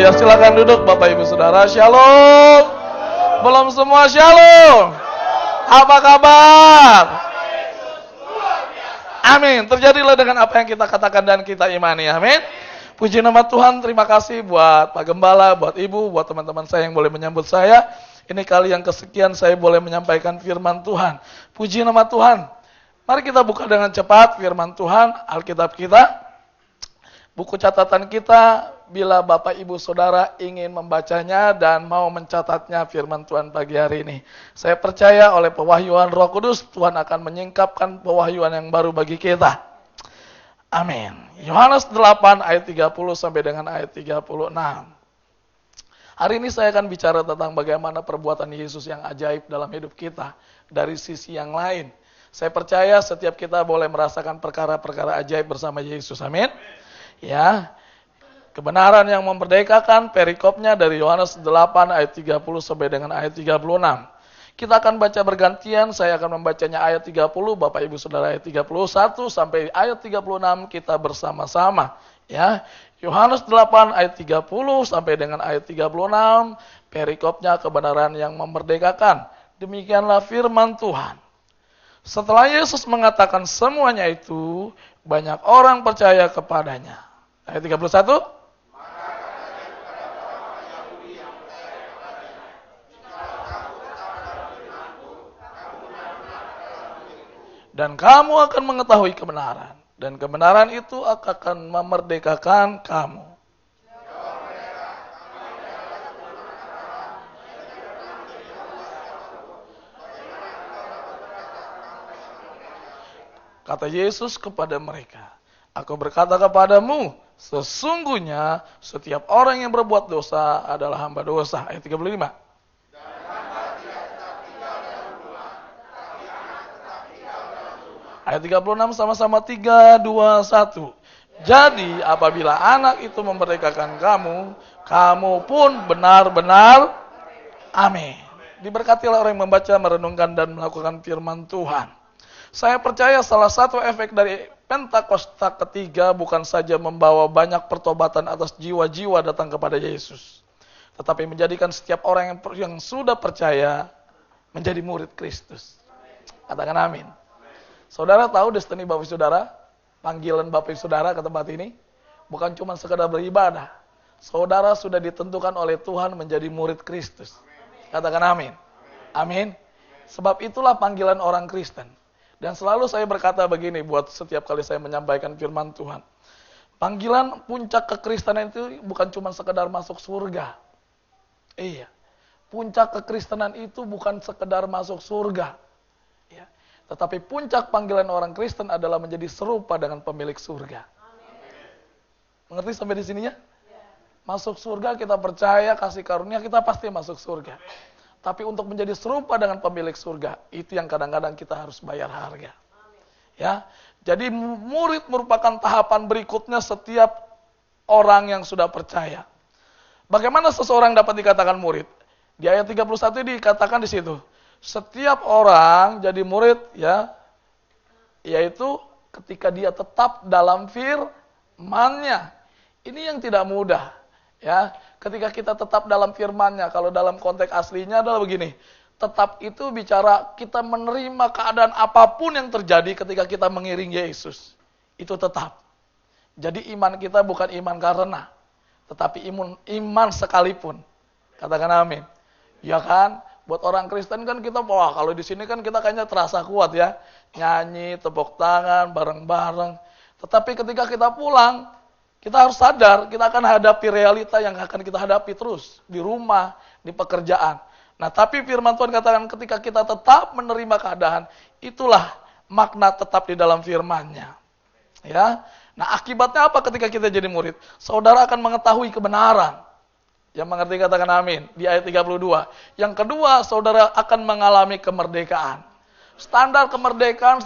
Haleluya. Silakan duduk Bapak Ibu Saudara. Shalom. Belum semua shalom. Apa kabar? Amin. Terjadilah dengan apa yang kita katakan dan kita imani. Amin. Puji nama Tuhan. Terima kasih buat Pak Gembala, buat Ibu, buat teman-teman saya yang boleh menyambut saya. Ini kali yang kesekian saya boleh menyampaikan firman Tuhan. Puji nama Tuhan. Mari kita buka dengan cepat firman Tuhan, Alkitab kita. Buku catatan kita, bila Bapak Ibu Saudara ingin membacanya dan mau mencatatnya firman Tuhan pagi hari ini. Saya percaya oleh pewahyuan Roh Kudus, Tuhan akan menyingkapkan pewahyuan yang baru bagi kita. Amin. Yohanes 8 ayat 30 sampai dengan ayat 36. Hari ini saya akan bicara tentang bagaimana perbuatan Yesus yang ajaib dalam hidup kita dari sisi yang lain. Saya percaya setiap kita boleh merasakan perkara-perkara ajaib bersama Yesus. Amin. Ya, kebenaran yang memerdekakan, perikopnya dari Yohanes 8 ayat 30 sampai dengan ayat 36. Kita akan baca bergantian, saya akan membacanya ayat 30, Bapak Ibu Saudara ayat 31 sampai ayat 36 kita bersama-sama. Ya, Yohanes 8 ayat 30 sampai dengan ayat 36, perikopnya kebenaran yang memerdekakan. Demikianlah firman Tuhan. Setelah Yesus mengatakan semuanya itu, banyak orang percaya kepadanya. Ayat 31. Dan kamu akan mengetahui kebenaran. Dan kebenaran itu akan memerdekakan kamu. Kata Yesus kepada mereka, Aku berkata kepadamu, sesungguhnya setiap orang yang berbuat dosa adalah hamba dosa. Ayat 35. Ayat 36 sama-sama 3, 2, 1. Jadi apabila anak itu memerdekakan kamu, kamu pun benar-benar amin. Diberkatilah orang yang membaca, merenungkan, dan melakukan firman Tuhan. Saya percaya salah satu efek dari Pentakosta ketiga bukan saja membawa banyak pertobatan atas jiwa-jiwa datang kepada Yesus, tetapi menjadikan setiap orang yang sudah percaya menjadi murid Kristus. Katakan amin. Saudara tahu destiny Bapak Saudara, panggilan Bapak Saudara ke tempat ini bukan cuma sekedar beribadah. Saudara sudah ditentukan oleh Tuhan menjadi murid Kristus. Katakan amin. Amin. Sebab itulah panggilan orang Kristen. Dan selalu saya berkata begini buat setiap kali saya menyampaikan firman Tuhan. Panggilan puncak kekristenan itu bukan cuma sekedar masuk surga. Iya. Puncak kekristenan itu bukan sekedar masuk surga. Ya. Tetapi puncak panggilan orang Kristen adalah menjadi serupa dengan pemilik surga. Mengerti sampai di sininya? Masuk surga kita percaya, kasih karunia kita pasti masuk surga. Tapi untuk menjadi serupa dengan pemilik surga, itu yang kadang-kadang kita harus bayar harga. Ya, jadi murid merupakan tahapan berikutnya setiap orang yang sudah percaya. Bagaimana seseorang dapat dikatakan murid? Di ayat 31 dikatakan di situ, setiap orang jadi murid ya, yaitu ketika dia tetap dalam firman-Nya. Ini yang tidak mudah. Ya, ketika kita tetap dalam firman-Nya, kalau dalam konteks aslinya adalah begini, tetap itu bicara kita menerima keadaan apapun yang terjadi ketika kita mengiring Yesus, itu tetap. Jadi iman kita bukan iman karena, tetapi iman sekalipun. Katakan amin. Ya kan, buat orang Kristen kan kita, wah kalau di sini kan kita kayaknya terasa kuat ya, nyanyi, tepuk tangan, bareng-bareng. Tetapi ketika kita pulang, kita harus sadar, kita akan hadapi realita yang akan kita hadapi terus. Di rumah, di pekerjaan. Nah, tapi firman Tuhan katakan ketika kita tetap menerima keadaan, itulah makna tetap di dalam firman-Nya. Ya. Nah, akibatnya apa ketika kita jadi murid? Saudara akan mengetahui kebenaran. Yang mengerti katakan amin. Di ayat 32. Yang kedua, saudara akan mengalami kemerdekaan. Standar kemerdekaan,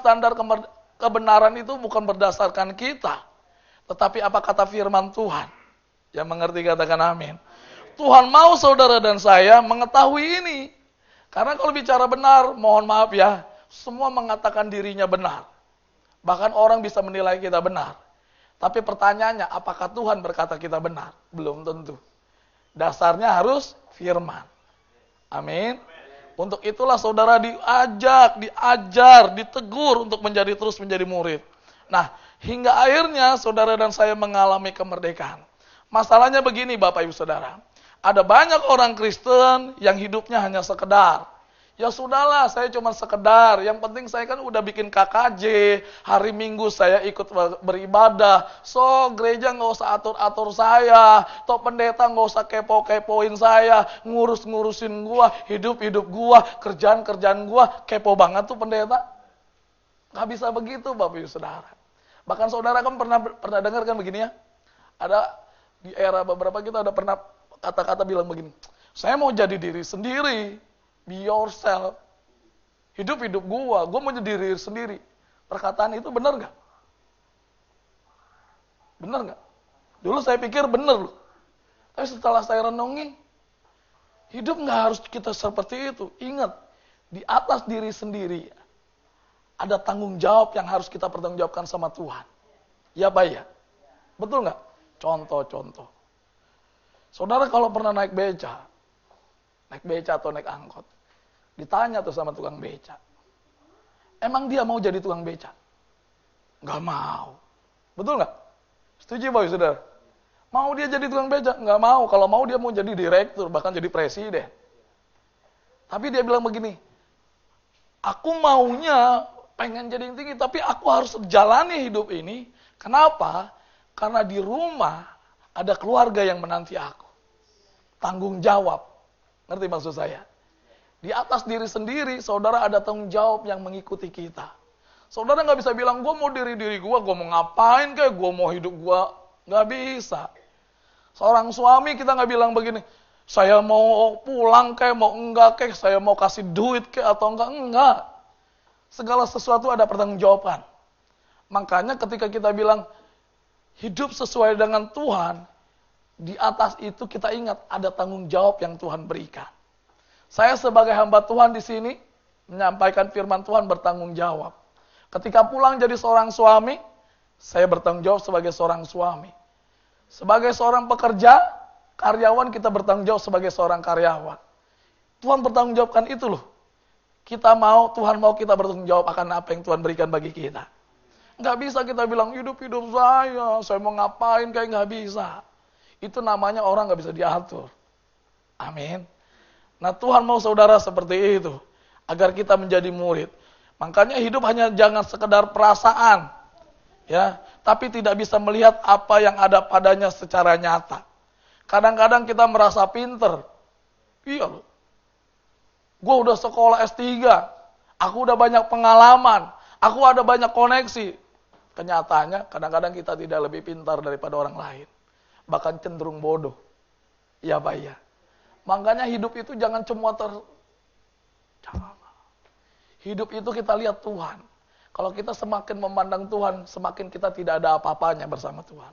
kebenaran itu bukan berdasarkan kita. Tetapi apa kata firman Tuhan? Yang mengerti katakan amin. Tuhan mau saudara dan saya mengetahui ini. Karena kalau bicara benar, mohon maaf ya, semua mengatakan dirinya benar. Bahkan orang bisa menilai kita benar. Tapi pertanyaannya, apakah Tuhan berkata kita benar? Belum tentu. Dasarnya harus firman. Amin. Untuk itulah saudara diajak, diajar, ditegur untuk terus menjadi murid. Nah, hingga akhirnya saudara dan saya mengalami kemerdekaan. Masalahnya begini Bapak Ibu Saudara. Ada banyak orang Kristen yang hidupnya hanya sekedar. Ya sudahlah, saya cuma sekedar. Yang penting saya kan udah bikin KKJ. Hari Minggu saya ikut beribadah. So, gereja nggak usah atur-atur saya. Toh pendeta nggak usah kepo-kepoin saya. Ngurus-ngurusin gua. Hidup-hidup gua. Kerjaan-kerjaan gua. Kepo banget tuh pendeta. Nggak bisa begitu Bapak Ibu Saudara. Bahkan saudara kan pernah dengar kan begini ya. Ada di era beberapa kita ada pernah kata-kata bilang begini. Saya mau jadi diri sendiri. Be yourself. Hidup gua mau jadi diri sendiri. Perkataan itu benar gak? Benar gak? Dulu saya pikir benar loh. Tapi setelah saya renungin, hidup gak harus kita seperti itu. Ingat, di atas diri sendiri, ada tanggung jawab yang harus kita pertanggungjawabkan sama Tuhan. Ya Pak ya? Betul gak? Contoh. Saudara kalau pernah naik beca atau naik angkot, ditanya tuh sama tukang beca, emang dia mau jadi tukang beca? Nggak mau. Betul nggak? Setuju Pak Saudara? Mau dia jadi tukang beca? Nggak mau. Kalau mau dia mau jadi direktur, bahkan jadi presiden. Tapi dia bilang begini, aku maunya pengen jadi yang tinggi, tapi aku harus jalani hidup ini. Kenapa? Karena di rumah ada keluarga yang menanti aku. Tanggung jawab. Ngerti maksud saya? Di atas diri sendiri, saudara ada tanggung jawab yang mengikuti kita. Saudara nggak bisa bilang, gue mau diri gue mau ngapain kayak, gue mau hidup gue. Nggak bisa. Seorang suami kita nggak bilang begini, saya mau pulang kayak, mau enggak kayak, saya mau kasih duit kayak atau enggak. Segala sesuatu ada pertanggungjawaban. Makanya ketika kita bilang, hidup sesuai dengan Tuhan, di atas itu kita ingat ada tanggung jawab yang Tuhan berikan. Saya sebagai hamba Tuhan di sini menyampaikan firman Tuhan bertanggung jawab. Ketika pulang jadi seorang suami, saya bertanggung jawab sebagai seorang suami. Sebagai seorang pekerja, karyawan kita bertanggung jawab sebagai seorang karyawan. Tuhan bertanggung jawabkan itu loh. Tuhan mau kita bertanggung jawab akan apa yang Tuhan berikan bagi kita. Nggak bisa kita bilang hidup saya mau ngapain kayak nggak bisa. Itu namanya orang nggak bisa diatur. Amin. Nah Tuhan mau saudara seperti itu. Agar kita menjadi murid. Makanya hidup hanya jangan sekedar perasaan. Ya, tapi tidak bisa melihat apa yang ada padanya secara nyata. Kadang-kadang kita merasa pinter. Iya loh. Gue udah sekolah S3. Aku udah banyak pengalaman. Aku ada banyak koneksi. Kenyataannya kadang-kadang kita tidak lebih pintar daripada orang lain. Bahkan cenderung bodoh. Ya Pak ya. Makanya hidup itu jangan cuma hidup itu kita lihat Tuhan. Kalau kita semakin memandang Tuhan, semakin kita tidak ada apa-apanya bersama Tuhan.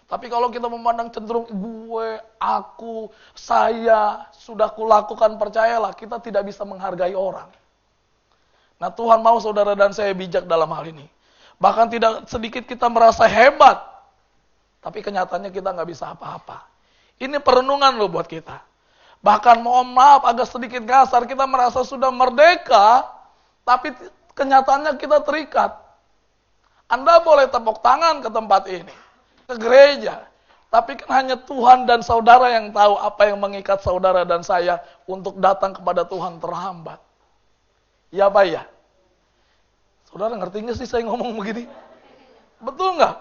Tapi kalau kita memandang cenderung saya, sudah kulakukan, percayalah, kita tidak bisa menghargai orang. Nah Tuhan mau saudara dan saya bijak dalam hal ini. Bahkan tidak sedikit kita merasa hebat. Tapi kenyataannya kita nggak bisa apa-apa. Ini perenungan loh buat kita. Bahkan mohon maaf agak sedikit kasar, kita merasa sudah merdeka, tapi kenyataannya kita terikat. Anda boleh tepuk tangan ke tempat ini, ke gereja. Tapi kan hanya Tuhan dan saudara yang tahu apa yang mengikat saudara dan saya untuk datang kepada Tuhan terhambat. Ya Pak ya? Saudara ngerti nggak sih saya ngomong begini? Betul nggak?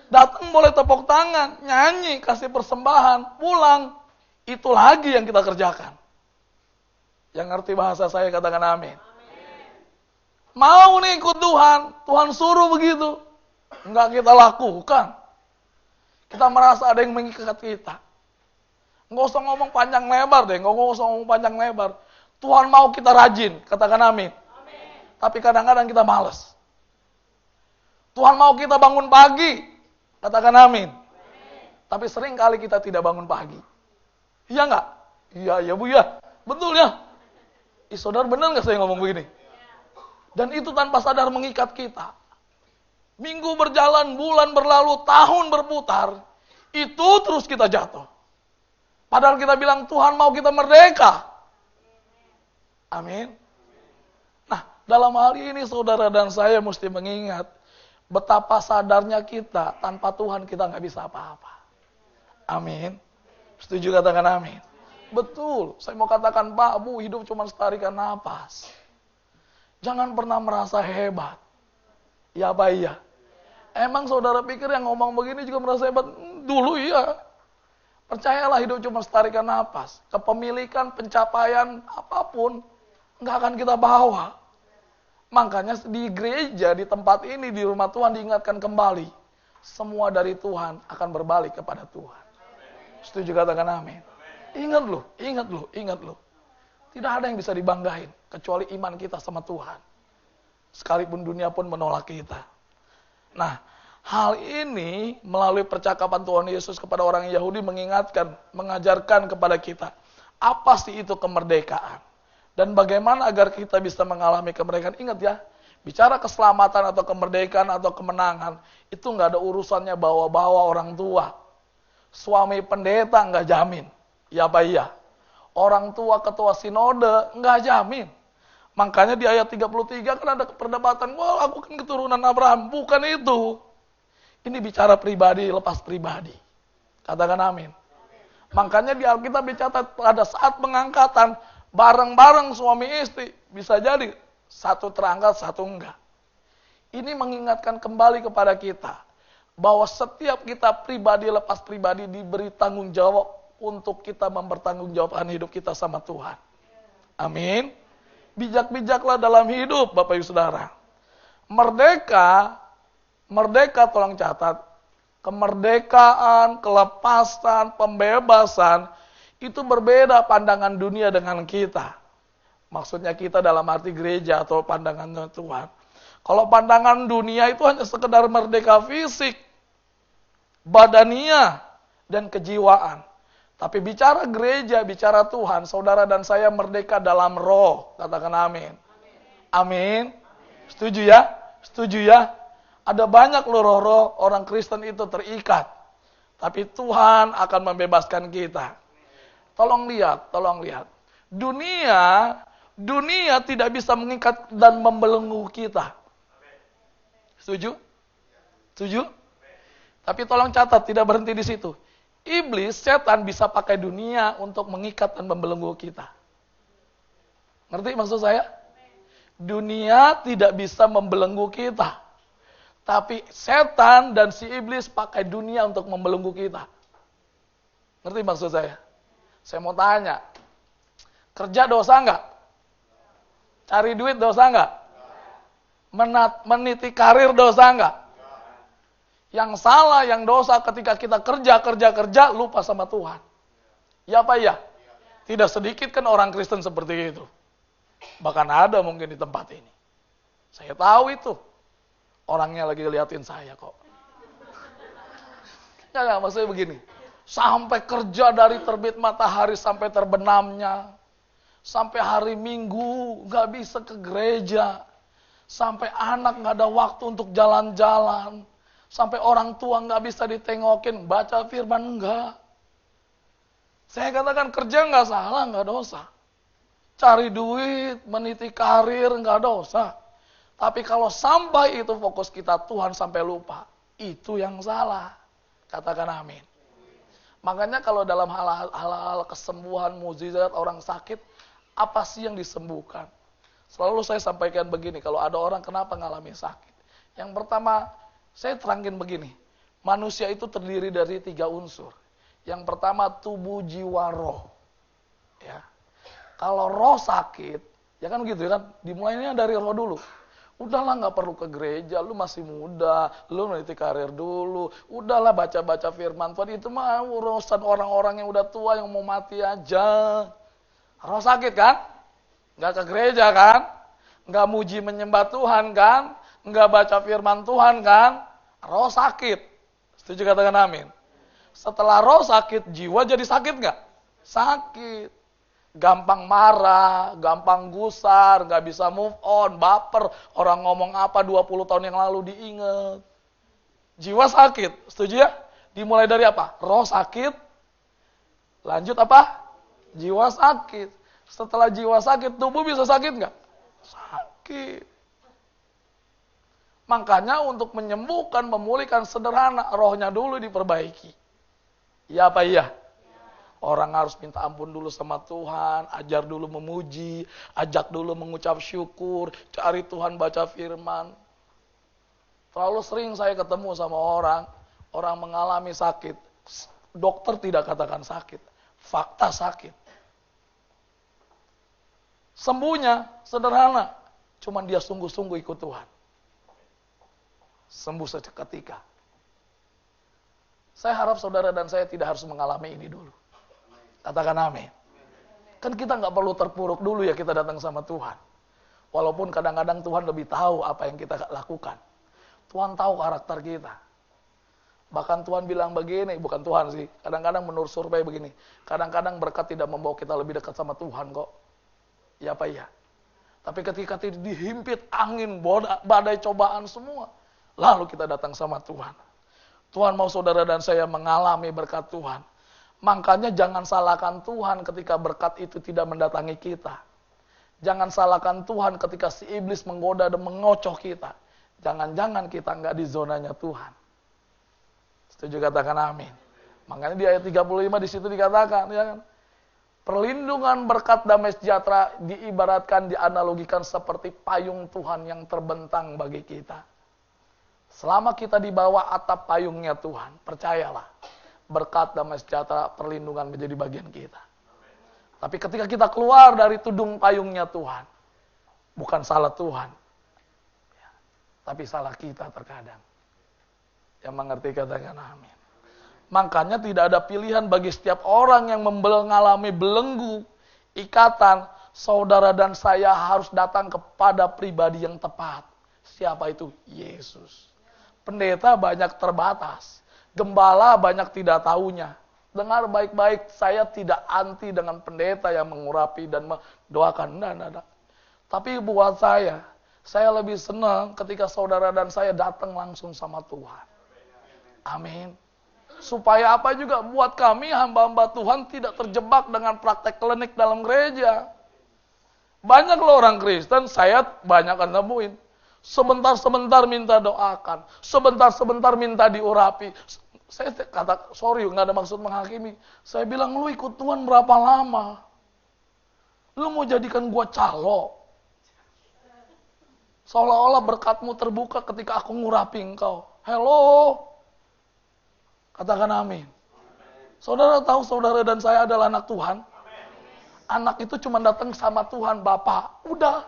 Datang boleh tepuk tangan, nyanyi, kasih persembahan, pulang. Itu lagi yang kita kerjakan. Yang ngerti bahasa saya katakan amin. Mau nih ikut Tuhan, Tuhan suruh begitu. Enggak kita lakukan. Kita merasa ada yang mengikat kita. Nggak usah ngomong panjang lebar deh, nggak usah ngomong panjang lebar. Tuhan mau kita rajin, katakan amin. Tapi kadang-kadang kita malas. Tuhan mau kita bangun pagi, katakan amin. Tapi sering kali kita tidak bangun pagi. Iya nggak? Iya Bu ya. Betul ya. Saudara benar nggak saya ngomong begini? Dan itu tanpa sadar mengikat kita. Minggu berjalan, bulan berlalu, tahun berputar. Itu terus kita jatuh. Padahal kita bilang Tuhan mau kita merdeka. Amin. Nah, dalam hal ini saudara dan saya mesti mengingat betapa sadarnya kita, tanpa Tuhan kita nggak bisa apa-apa. Amin. Setuju katakan amin. Betul, saya mau katakan Pak, Bu, hidup cuma tarikan napas. Jangan pernah merasa hebat. Ya Pak, iya. Emang saudara pikir yang ngomong begini juga merasa hebat? Dulu iya. Percayalah hidup cuma tarikan napas. Kepemilikan, pencapaian, apapun, nggak akan kita bawa. Makanya di gereja, di tempat ini, di rumah Tuhan diingatkan kembali. Semua dari Tuhan akan berbalik kepada Tuhan. Setuju katakan amin. Ingat loh, ingat loh, ingat loh. Tidak ada yang bisa dibanggain kecuali iman kita sama Tuhan. Sekalipun dunia pun menolak kita. Nah, hal ini melalui percakapan Tuhan Yesus kepada orang Yahudi mengingatkan, mengajarkan kepada kita. Apa sih itu kemerdekaan? Dan bagaimana agar kita bisa mengalami kemerdekaan? Ingat ya, bicara keselamatan atau kemerdekaan atau kemenangan, itu nggak ada urusannya bawa-bawa orang tua. Suami pendeta nggak jamin. Ya Pak iya. Orang tua ketua sinode nggak jamin. Makanya di ayat 33 kan ada perdebatan, wah aku kan keturunan Abraham. Bukan itu. Ini bicara pribadi, lepas pribadi. Katakan amin. Makanya di Alkitab dicatat pada saat pengangkatan, bareng-bareng suami istri, bisa jadi satu terangkat, satu enggak. Ini mengingatkan kembali kepada kita, bahwa setiap kita pribadi lepas pribadi diberi tanggung jawab untuk kita mempertanggungjawabkan hidup kita sama Tuhan. Amin. Bijak-bijaklah dalam hidup, Bapak Ibu Saudara. Merdeka tolong catat, kemerdekaan, kelepasan, pembebasan, itu berbeda pandangan dunia dengan kita. Maksudnya kita dalam arti gereja atau pandangan Tuhan. Kalau pandangan dunia itu hanya sekedar merdeka fisik, badania, dan kejiwaan. Tapi bicara gereja, bicara Tuhan, saudara dan saya merdeka dalam roh. Katakan amin. Amin. Setuju ya? Setuju ya? Ada banyak loh roh-roh orang Kristen itu terikat. Tapi Tuhan akan membebaskan kita. Tolong lihat. Dunia tidak bisa mengikat dan membelenggu kita. Setuju? Setuju? Tapi tolong catat, tidak berhenti di situ. Iblis, setan bisa pakai dunia untuk mengikat dan membelenggu kita. Ngerti maksud saya? Dunia tidak bisa membelenggu kita. Tapi setan dan si iblis pakai dunia untuk membelenggu kita. Ngerti maksud saya? Saya mau tanya. Kerja dosa enggak? Cari duit dosa enggak? Meniti karir dosa enggak? Yang salah, yang dosa ketika kita kerja, lupa sama Tuhan. Ya Pak ya? Tidak sedikit kan orang Kristen seperti itu. Bahkan ada mungkin di tempat ini. Saya tahu itu. Orangnya lagi liatin saya kok. Ya maksudnya begini. Sampai kerja dari terbit matahari sampai terbenamnya. Sampai hari Minggu gak bisa ke gereja. Sampai anak gak ada waktu untuk jalan-jalan. Sampai orang tua nggak bisa ditengokin, baca firman enggak. Saya katakan kerja nggak salah, nggak dosa. Cari duit, meniti karir nggak dosa. Tapi kalau sampai itu fokus kita Tuhan sampai lupa, itu yang salah. Katakan amin. Makanya kalau dalam hal-hal kesembuhan, mukjizat orang sakit, apa sih yang disembuhkan? Selalu saya sampaikan begini, kalau ada orang kenapa ngalami sakit. Yang pertama, saya terangin begini, manusia itu terdiri dari 3 unsur. Yang pertama tubuh, jiwa, roh. Ya. Kalau roh sakit, ya kan gitu ya kan, dimulainya dari roh dulu. Udahlah nggak perlu ke gereja, lu masih muda, lu meniti karir dulu. Udahlah baca-baca firman Tuhan, itu mah urusan orang-orang yang udah tua yang mau mati aja. Roh sakit kan? Nggak ke gereja kan? Nggak muji menyembah Tuhan kan? Nggak baca firman Tuhan kan? Roh sakit. Setuju katakan amin. Setelah roh sakit, jiwa jadi sakit nggak? Sakit. Gampang marah, gampang gusar, nggak bisa move on, baper. Orang ngomong apa 20 tahun yang lalu diingat. Jiwa sakit. Setuju ya? Dimulai dari apa? Roh sakit. Lanjut apa? Jiwa sakit. Setelah jiwa sakit, tubuh bisa sakit nggak? Sakit. Makanya untuk menyembuhkan, memulihkan sederhana, rohnya dulu diperbaiki. Iya apa iya? Orang harus minta ampun dulu sama Tuhan, ajar dulu memuji, ajak dulu mengucap syukur, cari Tuhan baca firman. Terlalu sering saya ketemu sama orang mengalami sakit. Dokter tidak katakan sakit, fakta sakit. Sembuhnya sederhana, cuman dia sungguh-sungguh ikut Tuhan. Sembuh seketika. Saya harap saudara dan saya tidak harus mengalami ini dulu. Katakan amin. Kan kita nggak perlu terpuruk dulu ya kita datang sama Tuhan. Walaupun kadang-kadang Tuhan lebih tahu apa yang kita lakukan. Tuhan tahu karakter kita. Bahkan Tuhan bilang begini, bukan Tuhan sih. Kadang-kadang menurut survei begini. Kadang-kadang berkat tidak membawa kita lebih dekat sama Tuhan kok. Ya apa iya? Tapi ketika dihimpit angin, badai cobaan semua. Lalu kita datang sama Tuhan. Tuhan mau saudara dan saya mengalami berkat Tuhan. Makanya jangan salahkan Tuhan ketika berkat itu tidak mendatangi kita. Jangan salahkan Tuhan ketika si iblis menggoda dan mengocoh kita. Jangan-jangan kita nggak di zonanya Tuhan. Setuju katakan amin. Makanya di ayat 35 di situ dikatakan, ya kan? Perlindungan berkat damai sejahtera diibaratkan, dianalogikan seperti payung Tuhan yang terbentang bagi kita. Selama kita di bawah atap payungnya Tuhan, percayalah. Berkat damai sejahtera perlindungan menjadi bagian kita. Tapi ketika kita keluar dari tudung payungnya Tuhan, bukan salah Tuhan, ya, tapi salah kita terkadang. Yang mengerti katakan amin. Makanya tidak ada pilihan bagi setiap orang yang mengalami belenggu, ikatan, saudara dan saya harus datang kepada pribadi yang tepat. Siapa itu? Yesus. Pendeta banyak terbatas. Gembala banyak tidak tahunya. Dengar baik-baik, saya tidak anti dengan pendeta yang mengurapi dan mendoakan. Nah. Tapi buat saya lebih senang ketika saudara dan saya datang langsung sama Tuhan. Amin. Supaya apa juga buat kami hamba-hamba Tuhan tidak terjebak dengan praktek klinik dalam gereja. Banyak loh orang Kristen, saya banyak nemuin. Sebentar-sebentar minta doakan, sebentar-sebentar minta diurapi. Saya kata, sorry, nggak ada maksud menghakimi. Saya bilang, lu ikut Tuhan berapa lama? Lu mau jadikan gua calo? Seolah-olah berkatmu terbuka ketika aku ngurapi engkau. Hello? Katakan amin. Saudara tahu saudara dan saya adalah anak Tuhan? Anak itu cuma datang sama Tuhan, Bapak. Udah.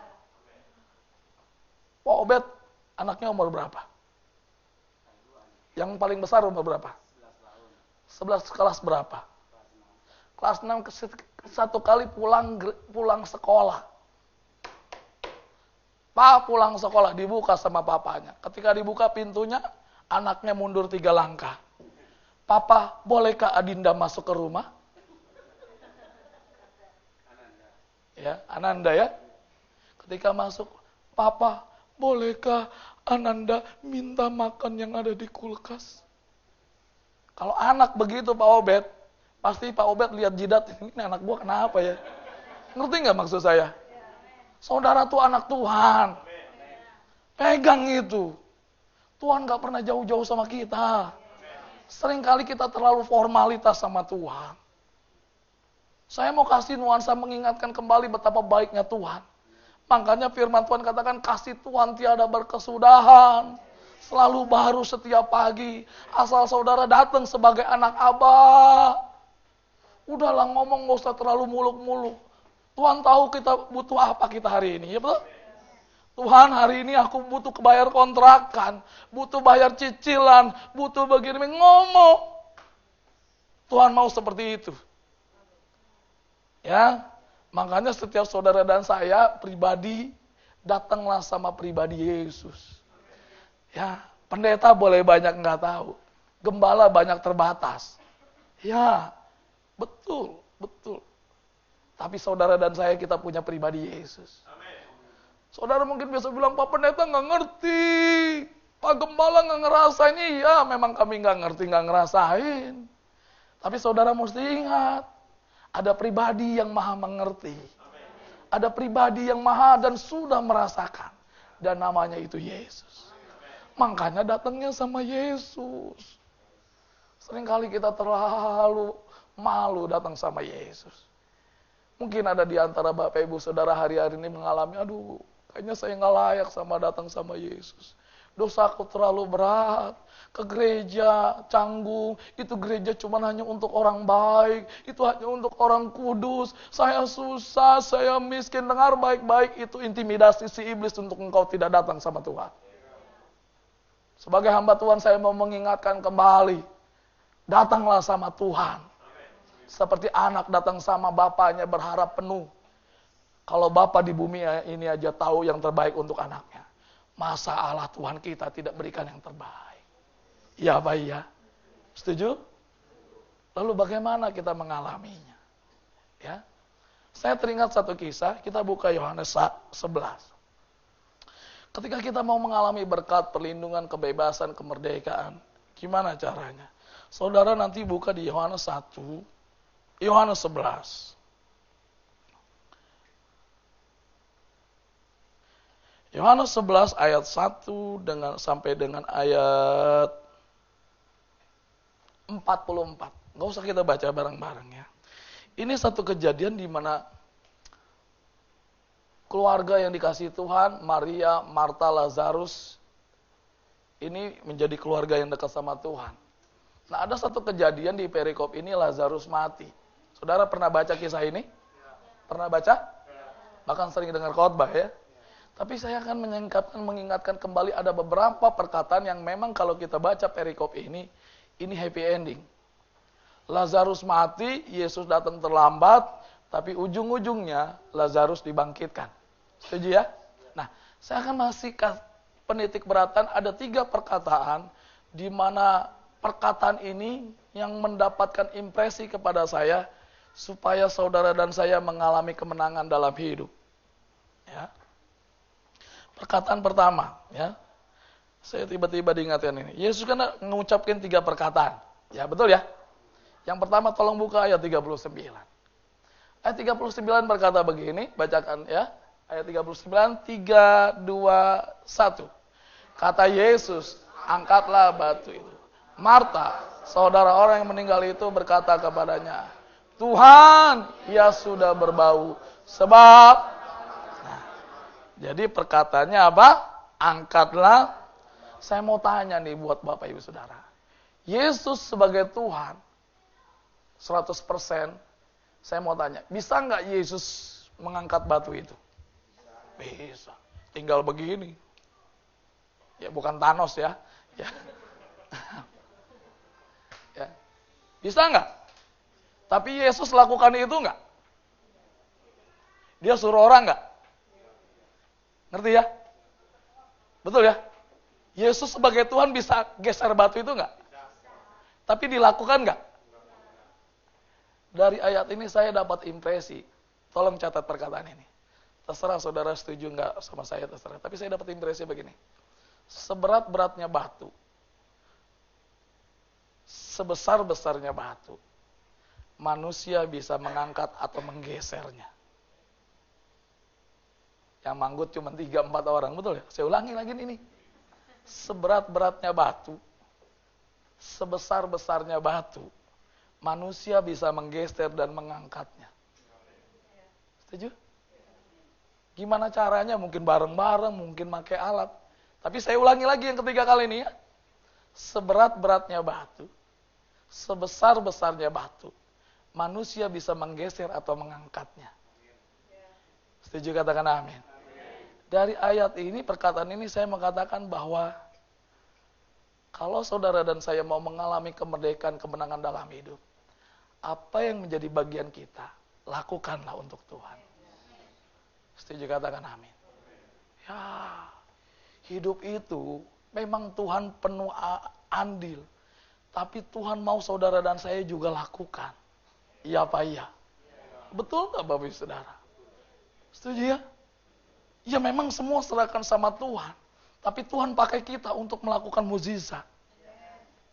Pak Obed, anaknya umur berapa? Yang paling besar umur berapa? 11 kelas berapa? Kelas 6 satu kali pulang sekolah. Pak pulang sekolah, dibuka sama papanya. Ketika dibuka pintunya, anaknya mundur 3 langkah. Papa, bolehkah Adinda masuk ke rumah? Ya, Ananda ya. Ketika masuk, Papa, bolehkah Ananda minta makan yang ada di kulkas? Kalau anak begitu Pak Obed, pasti Pak Obed lihat jidat, ini anak gua kenapa ya? Ngerti nggak maksud saya? Saudara tuh anak Tuhan. Pegang itu. Tuhan nggak pernah jauh-jauh sama kita. Seringkali kita terlalu formalitas sama Tuhan. Saya mau kasih nuansa mengingatkan kembali betapa baiknya Tuhan. Makanya firman Tuhan katakan kasih Tuhan tiada berkesudahan. Selalu baru setiap pagi. Asal saudara datang sebagai anak Abah. Udahlah ngomong gak usah terlalu muluk-muluk. Tuhan tahu kita butuh apa kita hari ini. Ya betul? Tuhan hari ini aku butuh bayar kontrakan. Butuh bayar cicilan. Butuh begini. Ngomong. Tuhan mau seperti itu. Ya. Makanya setiap saudara dan saya pribadi datanglah sama pribadi Yesus. Ya, pendeta boleh banyak nggak tahu, gembala banyak terbatas. Ya, betul. Tapi saudara dan saya kita punya pribadi Yesus. Saudara mungkin biasa bilang Pak Pendeta nggak ngerti, Pak Gembala nggak ngerasain. Iya, memang kami nggak ngerti, nggak ngerasain. Tapi saudara mesti ingat. Ada pribadi yang maha mengerti. Ada pribadi yang maha dan sudah merasakan. Dan namanya itu Yesus. Makanya datangnya sama Yesus. Seringkali kita terlalu malu datang sama Yesus. Mungkin ada di antara Bapak Ibu Saudara hari-hari ini mengalami, aduh, kayaknya saya nggak layak sama datang sama Yesus. Dosaku terlalu berat, ke gereja canggung, itu gereja cuma hanya untuk orang baik, itu hanya untuk orang kudus, saya susah, saya miskin. Dengar baik-baik, itu intimidasi si iblis untuk engkau tidak datang sama Tuhan. Sebagai hamba Tuhan saya mau mengingatkan kembali, datanglah sama Tuhan. Seperti anak datang sama bapaknya berharap penuh. Kalau bapak di bumi ini aja tahu yang terbaik untuk anaknya, masa Allah Tuhan kita tidak berikan yang terbaik? Ya baik ya. Setuju? Lalu bagaimana kita mengalaminya? Ya. Saya teringat satu kisah, kita buka Yohanes 11. Ketika kita mau mengalami berkat, perlindungan, kebebasan, kemerdekaan, gimana caranya? Saudara nanti buka di Yohanes 1, Yohanes 11. Yohanes 11 ayat 1 sampai dengan ayat 44. Nggak usah kita baca bareng-bareng ya. Ini satu kejadian di mana keluarga yang dikasihi Tuhan, Maria, Marta, Lazarus, ini menjadi keluarga yang dekat sama Tuhan. Nah, ada satu kejadian di perikop ini, Lazarus mati. Saudara pernah baca kisah ini? Pernah baca? Bahkan sering dengar khotbah ya. Tapi saya akan mengingatkan kembali ada beberapa perkataan yang memang kalau kita baca perikop ini happy ending. Lazarus mati, Yesus datang terlambat, tapi ujung-ujungnya Lazarus dibangkitkan. Setuju ya? Nah, saya akan masih penitik beratan ada 3 perkataan di mana perkataan ini yang mendapatkan impresi kepada saya supaya saudara dan saya mengalami kemenangan dalam hidup. Ya. Perkataan pertama, ya. Saya tiba-tiba diingatkan ini. Yesus kan mengucapkan 3 perkataan. Ya, betul ya? Yang pertama tolong buka ayat 39. Ayat 39 berkata begini, bacakan ya. Ayat 39, 3, 2, 1. Kata Yesus, angkatlah batu itu. Marta, saudara orang yang meninggal itu berkata kepadanya, Tuhan, ia sudah berbau. Sebab jadi perkataannya apa? Angkatlah. Saya mau tanya nih buat Bapak Ibu Saudara. Yesus sebagai Tuhan, 100%, saya mau tanya, bisa nggak Yesus mengangkat batu itu? Bisa. Tinggal begini. Ya bukan Thanos ya. Ya. Ya. Bisa nggak? Tapi Yesus lakukan itu nggak? Dia suruh orang nggak? Ngerti ya? Betul ya? Yesus sebagai Tuhan bisa geser batu itu enggak? Tapi dilakukan enggak? Dari ayat ini saya dapat impresi. Tolong catat perkataan ini. Terserah saudara setuju enggak sama saya, terserah. Tapi saya dapat impresi begini. Seberat-beratnya batu, sebesar-besarnya batu, manusia bisa mengangkat atau menggesernya. Yang manggut cuma 3-4 orang, betul ya? Saya ulangi lagi ini. Seberat-beratnya batu, sebesar-besarnya batu, manusia bisa menggeser dan mengangkatnya. Setuju? Gimana caranya? Mungkin bareng-bareng, mungkin pakai alat. Tapi saya ulangi lagi yang ketiga kali ini ya. Seberat-beratnya batu, sebesar-besarnya batu, manusia bisa menggeser atau mengangkatnya. Setuju, katakan amin. Dari ayat ini, perkataan ini saya mengatakan bahwa kalau saudara dan saya mau mengalami kemerdekaan, kemenangan dalam hidup, apa yang menjadi bagian kita, lakukanlah untuk Tuhan. Setuju, katakan amin. Ya, hidup itu memang Tuhan penuh andil, tapi Tuhan mau saudara dan saya juga lakukan. Iya apa iya? Betul nggak Bapak Ibu Saudara? Setuju ya? Ya memang semua serahkan sama Tuhan. Tapi Tuhan pakai kita untuk melakukan mukjizat.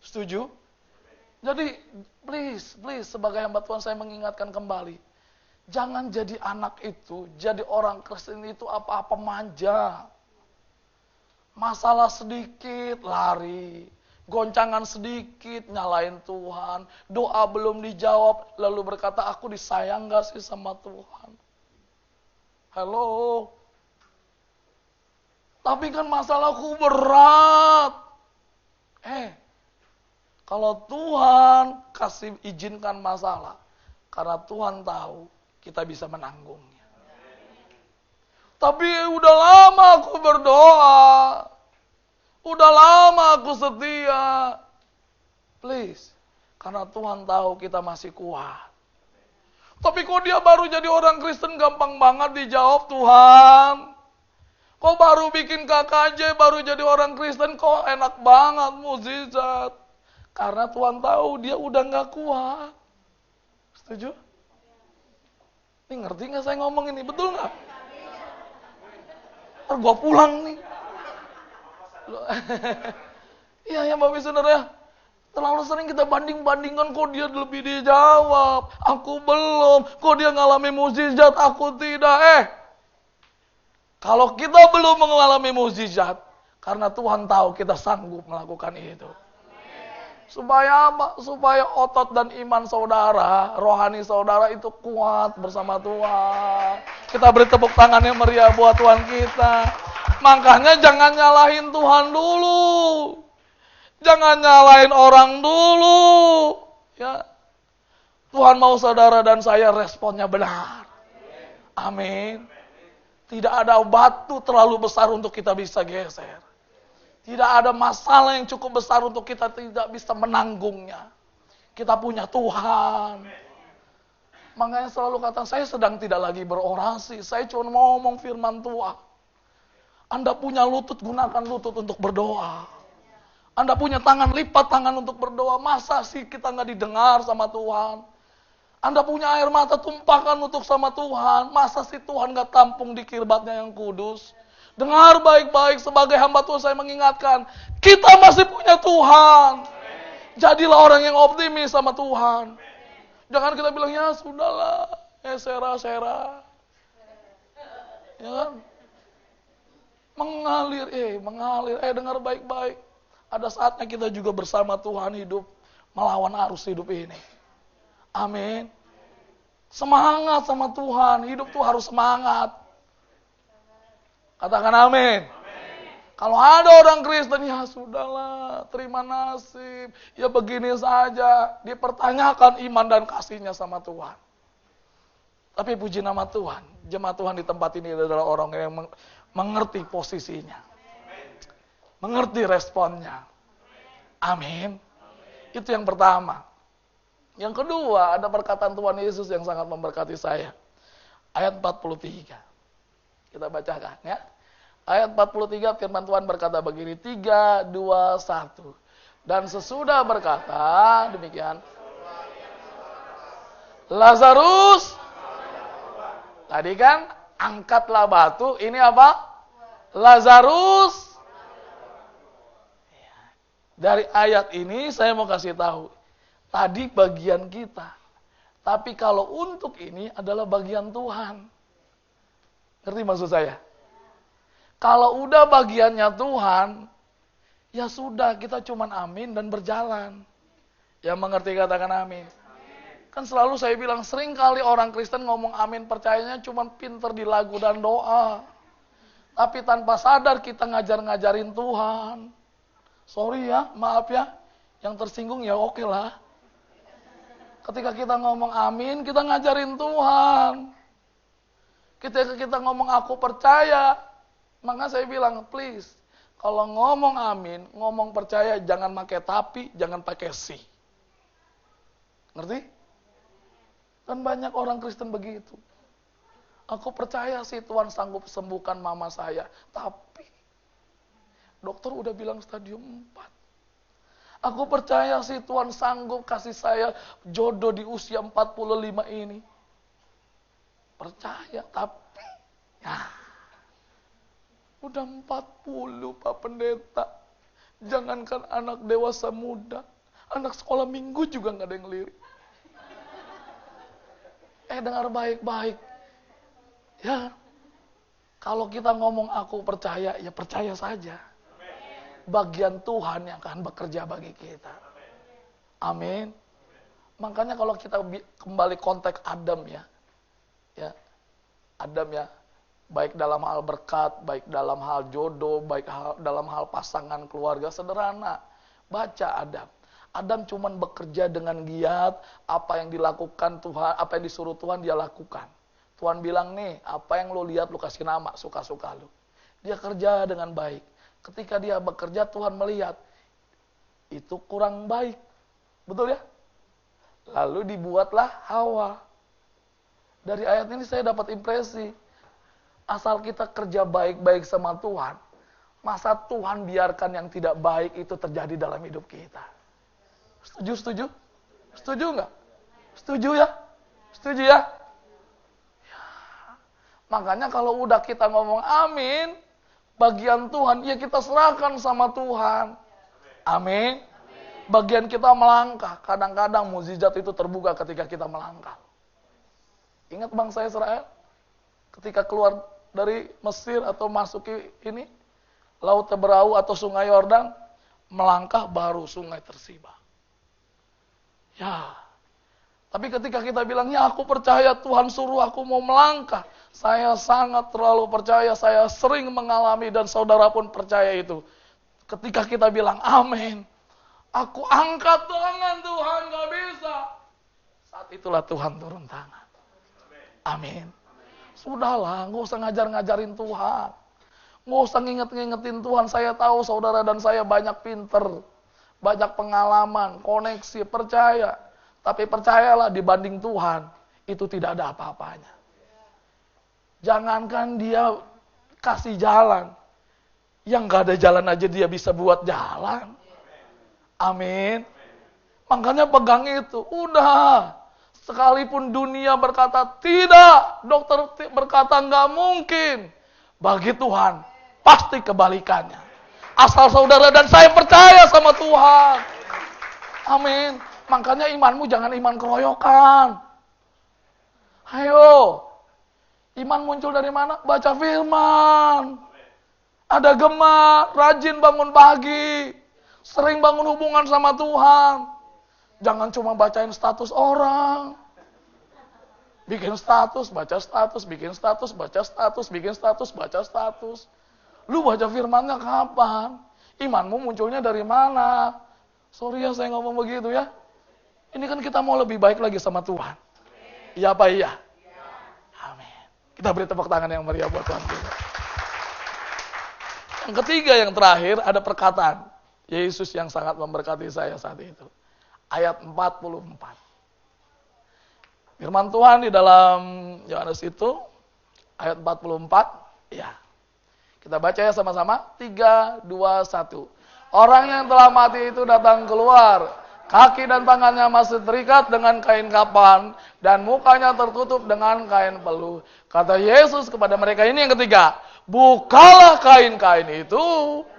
Setuju? Jadi please sebagai hamba Tuhan saya mengingatkan kembali. Jangan jadi anak itu, jadi orang Kristen itu apa-apa manja. Masalah sedikit lari, goncangan sedikit nyalain Tuhan, doa belum dijawab lalu berkata aku disayang gak sih sama Tuhan. Halo. Tapi kan masalahku berat. Kalau Tuhan kasih izinkan masalah, karena Tuhan tahu kita bisa menanggungnya. Tapi udah lama aku berdoa. Udah lama aku setia. Please. Karena Tuhan tahu kita masih kuat. Tapi kok dia baru jadi orang Kristen gampang banget dijawab Tuhan. Kok baru bikin KKJ, baru jadi orang Kristen kok enak banget mukjizat. Karena Tuhan tahu dia udah gak kuat. Setuju? Ini ngerti gak saya ngomong ini? Betul gak? Ntar gue pulang nih. Iya ya Bapak Saudara ya. Terlalu sering kita banding-bandingkan kok dia lebih dijawab. Aku belum. Kok dia ngalami mukjizat, aku tidak. Kalau kita belum mengalami mukjizat, karena Tuhan tahu kita sanggup melakukan itu. Supaya apa? Supaya otot dan iman saudara, rohani saudara itu kuat bersama Tuhan. Kita beri tepuk tangan yang meriah buat Tuhan kita. Makanya jangan nyalahin Tuhan dulu. Jangan nyalahin orang dulu. Ya. Tuhan mau saudara dan saya responnya benar. Amin. Tidak ada batu terlalu besar untuk kita bisa geser. Tidak ada masalah yang cukup besar untuk kita tidak bisa menanggungnya. Kita punya Tuhan. Makanya selalu kata saya sedang tidak lagi berorasi. Saya cuma mau ngomong firman Tuhan. Anda punya lutut, gunakan lutut untuk berdoa. Anda punya tangan, lipat tangan untuk berdoa. Masa sih kita nggak didengar sama Tuhan? Anda punya air mata, tumpahkan untuk sama Tuhan. Masa sih Tuhan nggak tampung di kirbatnya yang kudus? Dengar baik-baik sebagai hamba Tuhan saya mengingatkan. Kita masih punya Tuhan. Jadilah orang yang optimis sama Tuhan. Jangan kita bilang, ya sudahlah. Sera. Ya kan? Mengalir. Dengar baik-baik. Ada saatnya kita juga bersama Tuhan hidup. Melawan arus hidup ini. Amin. Semangat sama Tuhan. Hidup tuh harus semangat. Katakan amin. Kalau ada orang Kristen, ya sudahlah, terima nasib. Ya begini saja. Dipertanyakan iman dan kasihnya sama Tuhan. Tapi puji nama Tuhan. Jemaat Tuhan di tempat ini adalah orang yang mengerti posisinya. Mengerti responnya. Amin. Itu yang pertama. Yang kedua, ada perkataan Tuhan Yesus yang sangat memberkati saya. Ayat 43. Kita bacakan ya. Ayat 43 firman Tuhan berkata begini. 3, 2, 1. Dan sesudah berkata demikian. Lazarus. Tadi kan angkatlah batu. Ini apa? Lazarus. Dari ayat ini saya mau kasih tahu. Tadi bagian kita. Tapi kalau untuk ini adalah bagian Tuhan. Ngerti maksud saya? Kalau udah bagiannya Tuhan, ya sudah kita cuman amin dan berjalan. Yang mengerti katakan amin. Kan selalu saya bilang, sering kali orang Kristen ngomong amin percayanya cuman pinter di lagu dan doa. Tapi tanpa sadar kita ngajarin Tuhan. Sorry ya, maaf ya. Yang tersinggung ya oke lah. Ketika kita ngomong amin, kita ngajarin Tuhan. Ketika kita ngomong aku percaya, maka saya bilang please, kalau ngomong amin, ngomong percaya jangan pakai tapi, jangan pakai si. Ngerti? Dan banyak orang Kristen begitu. Aku percaya sih Tuhan sanggup sembuhkan mama saya, tapi dokter udah bilang stadium 4. Aku percaya sih Tuhan sanggup kasih saya jodoh di usia 45 ini. Percaya, tapi ya, udah 40 Pak Pendeta. Jangankan anak dewasa muda, Anak sekolah minggu juga nggak ada yang lirik. Dengar baik-baik. Ya, kalau kita ngomong aku percaya, ya percaya saja. Bagian Tuhan yang akan bekerja bagi kita. Amin. Makanya kalau kita kembali konteks Adam ya, Adam ya, baik dalam hal berkat, baik dalam hal jodoh, baik dalam hal pasangan keluarga sederhana. Baca Adam. Adam cuman bekerja dengan giat, apa yang dilakukan Tuhan, apa yang disuruh Tuhan dia lakukan. Tuhan bilang nih, apa yang lo lihat lo kasih nama, suka-suka lo. Dia kerja dengan baik. Ketika dia bekerja Tuhan melihat, itu kurang baik. Betul ya? Lalu dibuatlah Hawa. Dari ayat ini saya dapat impresi. Asal kita kerja baik-baik sama Tuhan, masa Tuhan biarkan yang tidak baik itu terjadi dalam hidup kita? Setuju? Setuju nggak? Setuju ya? Setuju ya? Makanya kalau udah kita ngomong amin, bagian Tuhan, ya kita serahkan sama Tuhan. Amin. Bagian kita melangkah. Kadang-kadang mukjizat itu terbuka ketika kita melangkah. Ingat bangsa Israel? Ketika keluar dari Mesir atau masuki ini, Laut Teberau atau Sungai Yordan, melangkah baru sungai tersibak. Ya, tapi ketika kita bilang, ya aku percaya Tuhan suruh aku mau melangkah. Saya sangat terlalu percaya, saya sering mengalami dan saudara pun percaya itu. Ketika kita bilang amin, aku angkat tangan Tuhan gak bisa. Saat itulah Tuhan turun tangan. Amin. Sudahlah, gak usah ngajar-ngajarin Tuhan. Gak usah nginget-ngingetin Tuhan. Saya tahu saudara dan saya banyak pinter. Banyak pengalaman, koneksi, percaya. Tapi percayalah dibanding Tuhan, itu tidak ada apa-apanya. Jangankan dia kasih jalan. Yang gak ada jalan aja dia bisa buat jalan. Amin. Makanya pegang itu. Udah. Sekalipun dunia berkata tidak. Dokter berkata gak mungkin. Bagi Tuhan, pasti kebalikannya. Asal saudara dan saya percaya sama Tuhan. Amin. Makanya imanmu jangan iman keroyokan. Ayo. Iman muncul dari mana? Baca firman. Ada gema, rajin bangun pagi. Sering bangun hubungan sama Tuhan. Jangan cuma bacain status orang. Bikin status, baca status, bikin status, baca status, bikin status, baca status. Lu baca firmannya kapan? Imanmu munculnya dari mana? Sorry ya saya ngomong begitu ya. Ini kan kita mau lebih baik lagi sama Tuhan. Iya apa iya? Amin. Kita beri tepuk tangan yang meriah buat Tuhan kita. Yang ketiga, yang terakhir, ada perkataan Yesus yang sangat memberkati saya saat itu. Ayat 44. Firman Tuhan di dalam Yohanes itu, ayat 44, ya. Kita baca ya sama-sama. 3, 2, 1. Orang yang telah mati itu datang keluar. Kaki dan tangannya masih terikat dengan kain kapan. Dan mukanya tertutup dengan kain peluh. Kata Yesus kepada mereka, ini yang ketiga. Bukalah kain-kain itu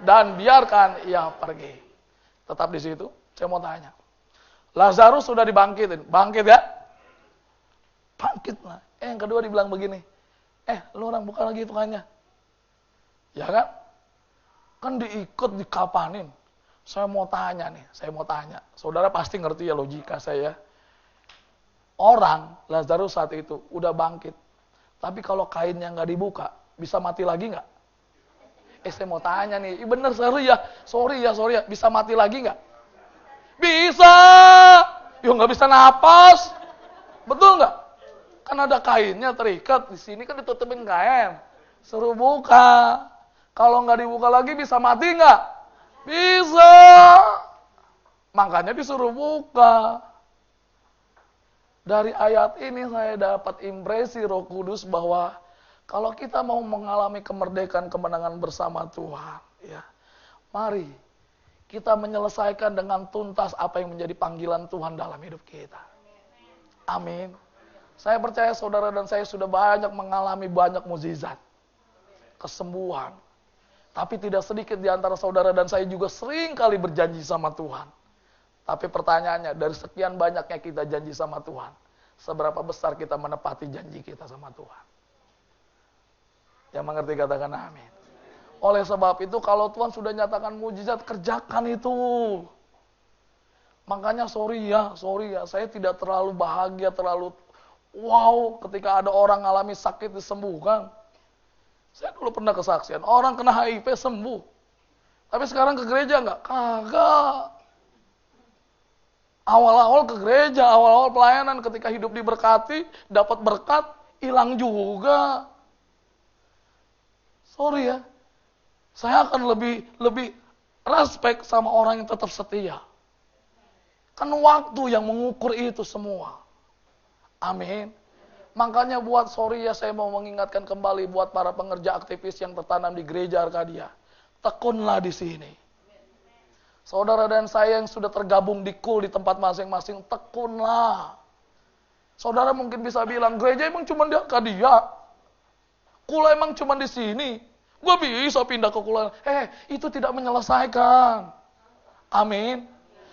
dan biarkan ia pergi. Tetap di situ. Saya mau tanya. Lazarus sudah dibangkitin. Bangkit ya? Bangkit lah. Yang kedua dibilang begini. Lu orang buka lagi tukangnya. Ya kan? Kan diikut, dikapanin. Saya mau tanya. Saudara pasti ngerti ya logika saya. Orang, Lazarus saat itu, udah bangkit. Tapi kalau kainnya nggak dibuka, bisa mati lagi nggak? Saya mau tanya nih. Bener, sorry ya. Bisa mati lagi nggak? Bisa. Yo nggak bisa napas. Betul nggak? Kan ada kainnya terikat. Di sini kan ditutupin kain. Suruh buka. Kalau nggak dibuka lagi bisa mati nggak? Bisa. Makanya disuruh buka. Dari ayat ini saya dapat impresi Roh Kudus bahwa kalau kita mau mengalami kemerdekaan kemenangan bersama Tuhan, ya, mari kita menyelesaikan dengan tuntas apa yang menjadi panggilan Tuhan dalam hidup kita. Amin. Saya percaya saudara dan saya sudah banyak mengalami banyak mukjizat, kesembuhan. Tapi tidak sedikit di antara saudara dan saya juga sering kali berjanji sama Tuhan. Tapi pertanyaannya, dari sekian banyaknya kita janji sama Tuhan, seberapa besar kita menepati janji kita sama Tuhan? Yang mengerti katakan amin. Oleh sebab itu, kalau Tuhan sudah nyatakan mujizat, kerjakan itu. Makanya sorry ya, saya tidak terlalu bahagia, terlalu wow ketika ada orang alami sakit disembuhkan. Saya dulu pernah kesaksian, orang kena HIV sembuh. Tapi sekarang ke gereja enggak? Kagak. Awal-awal ke gereja, awal-awal pelayanan ketika hidup diberkati, dapat berkat, hilang juga. Sorry ya. Saya akan lebih respect sama orang yang tetap setia. Kan waktu yang mengukur itu semua. Amin. Makanya sorry ya, saya mau mengingatkan kembali buat para pengerja aktivis yang tertanam di gereja Arkadia. Tekunlah di sini. Saudara dan saya yang sudah tergabung di KUL di tempat masing-masing, tekunlah. Saudara mungkin bisa bilang, gereja emang cuma di Arkadia. KUL emang cuma di sini. Gue bisa pindah ke KUL. Itu tidak menyelesaikan. Amin.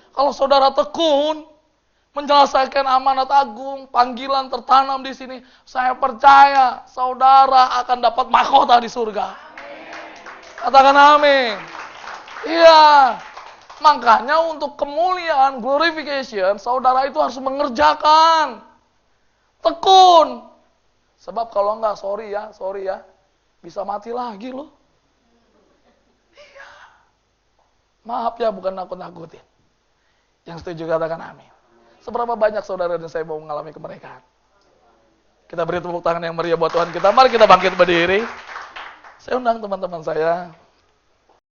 Kalau saudara tekun, menyelesaikan amanat agung, panggilan tertanam di sini, saya percaya saudara akan dapat mahkota di surga. Katakan amin. Iya. Makanya untuk kemuliaan, glorification, saudara itu harus mengerjakan. Tekun. Sebab kalau enggak, sorry ya, bisa mati lagi loh. Iya. Maaf ya, bukan nakut-nakutin. Yang setuju katakan amin. Seberapa banyak saudara dan saya mau mengalami kemerdekaan? Kita beri tepuk tangan yang meriah buat Tuhan kita. Mari kita bangkit berdiri. Saya undang teman-teman saya